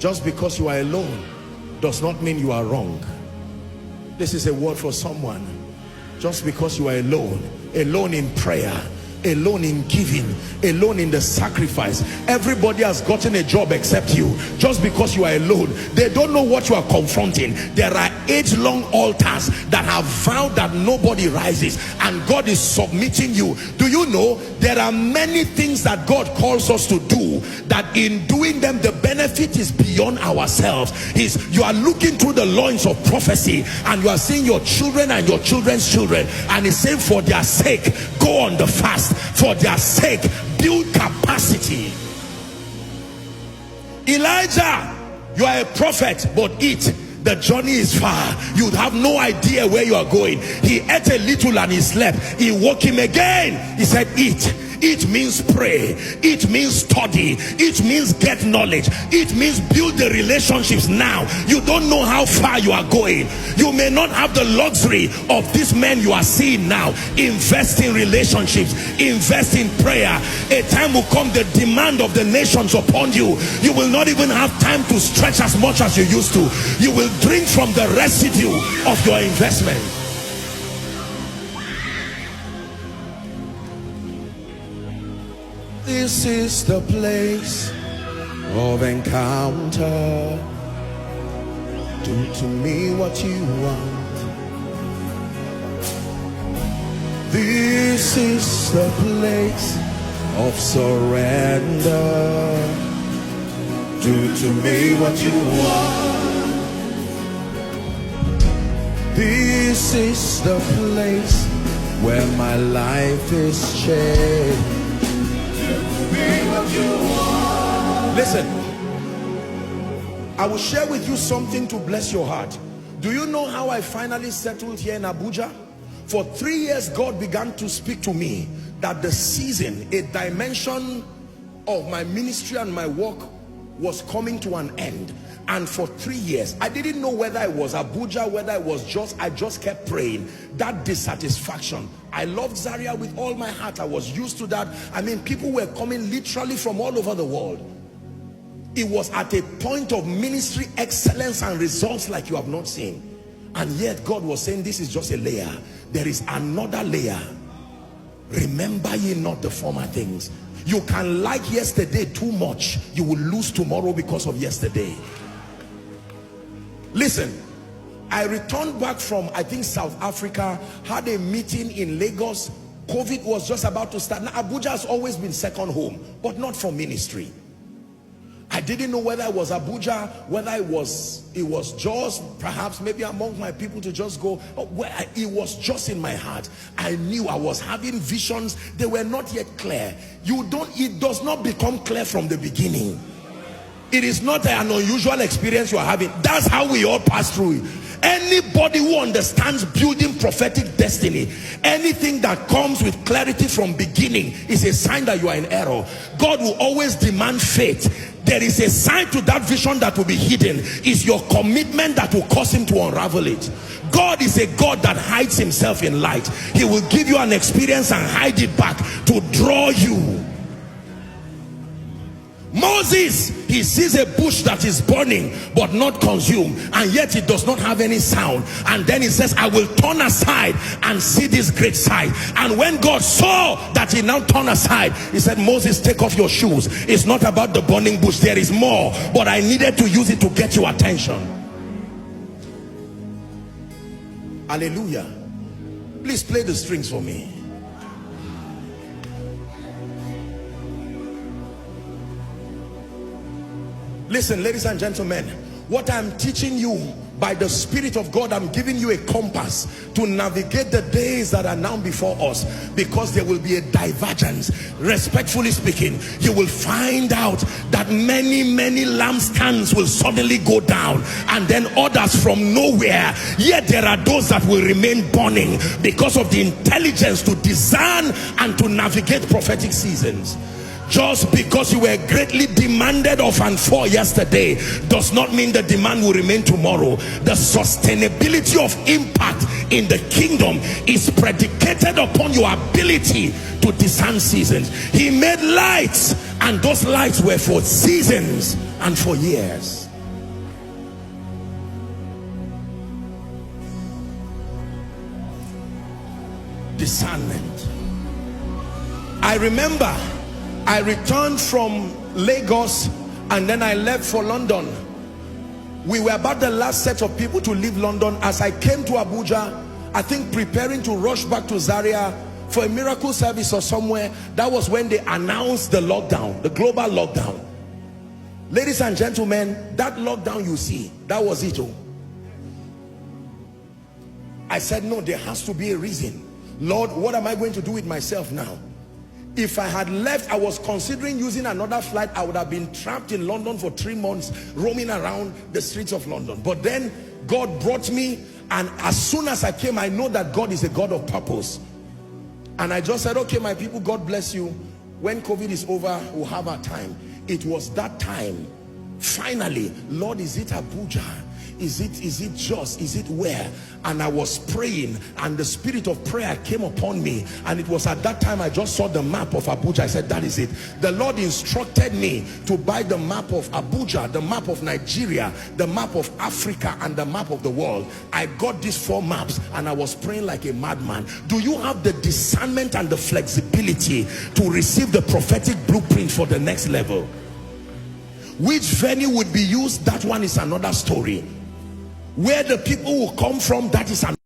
Just because you are alone does not mean you are wrong. This is a word for someone. Just because you are alone in prayer, alone in giving, alone in the sacrifice. Everybody has gotten a job except you. Just because you are alone, they don't know what you are confronting. There are age-long altars that have vowed that nobody rises, and God is submitting you. Do you know there are many things that God calls us to do, that in doing them the benefit is beyond ourselves? You are looking through the loins of prophecy and you are seeing your children and your children's children, and He's saying, for their sake go on the fast. For their sake, build capacity. Elijah, you are a prophet, but eat. The journey is far. You'd have no idea where you are going. He ate a little and he slept. He woke him again. He said, eat. It means pray. It means study. It means get knowledge. It means build the relationships now. You don't know how far you are going. You may not have the luxury of these men you are seeing now. Invest in relationships. Invest in prayer. A time will come, the demand of the nations upon you. You will not even have time to stretch as much as you used to. You will drink from the residue of your investment. This is the place of encounter. Do to me what you want. This is the place of surrender. Do to me what you want. This is the place where my life is changed. Listen, I will share with you something to bless your heart. Do you know how I finally settled here in Abuja? For 3 years, God began to speak to me that the season, a dimension of my ministry and my work was coming to an end. And for 3 years, I didn't know whether it was Abuja, whether it was I just kept praying. That dissatisfaction. I loved Zaria with all my heart. I was used to that. I mean, people were coming literally from all over the world. It was at a point of ministry excellence and results like you have not seen. And yet God was saying, this is just a layer. There is another layer. Remember ye not the former things. You can like yesterday too much. You will lose tomorrow because of yesterday. Listen, I returned back from, I think, South Africa, had a meeting in Lagos. COVID was just about to start. Now, Abuja has always been second home, but not for ministry. I didn't know whether it was Abuja, whether it was just perhaps maybe among my people to just go. It was just in my heart. I knew I was having visions. They were not yet clear. It does not become clear from the beginning. It is not an unusual experience you are having. That's how we all pass through it. Anybody who understands building prophetic destiny, anything that comes with clarity from beginning is a sign that you are in error. God will always demand faith. There is a sign to that vision that will be hidden. It's your commitment that will cause him to unravel it. God is a God that hides himself in light. He will give you an experience and hide it back to draw you. Moses, he sees a bush that is burning but not consumed, and yet it does not have any sound. And then he says, I will turn aside and see this great sight. And when God saw that he now turned aside, he said, Moses, take off your shoes. It's not about the burning bush. There is more, but I needed to use it to get your attention. Hallelujah. Please play the strings for me. Listen, ladies and gentlemen, what I'm teaching you by the Spirit of God, I'm giving you a compass to navigate the days that are now before us, because there will be a divergence. Respectfully speaking, you will find out that many lampstands will suddenly go down, and then others from nowhere. Yet there are those that will remain burning because of the intelligence to discern and to navigate prophetic seasons. Just because you were greatly demanded of and for yesterday does not mean the demand will remain tomorrow. The sustainability of impact in the kingdom is predicated upon your ability to discern seasons. He made lights, and those lights were for seasons and for years. discernment. I remember I returned from Lagos and then I left for London. We were about the last set of people to leave London. As I came to Abuja, I think preparing to rush back to Zaria for a miracle service or somewhere, that was when they announced the lockdown, the global lockdown. Ladies and gentlemen, that lockdown you see, that was it. I said, no, there has to be a reason. Lord, what am I going to do with myself now? If I had left, I was considering using another flight. I would have been trapped in London for 3 months, roaming around the streets of London. But then God brought me, and as soon as I came, I know that God is a God of purpose. And I just said, okay, my people, God bless you. When COVID is over, we'll have our time. It was that time. Finally, Lord, is it Abuja? Is it just? Is it where? And I was praying, and the spirit of prayer came upon me, and it was at that time I just saw the map of Abuja. I said, that is it. The Lord instructed me to buy the map of Abuja, the map of Nigeria, the map of Africa, and the map of the world. I got these 4 maps, and I was praying like a madman. Do you have the discernment and the flexibility to receive the prophetic blueprint for the next level? Which venue would be used? That one is another story. Where the people will come from, that is another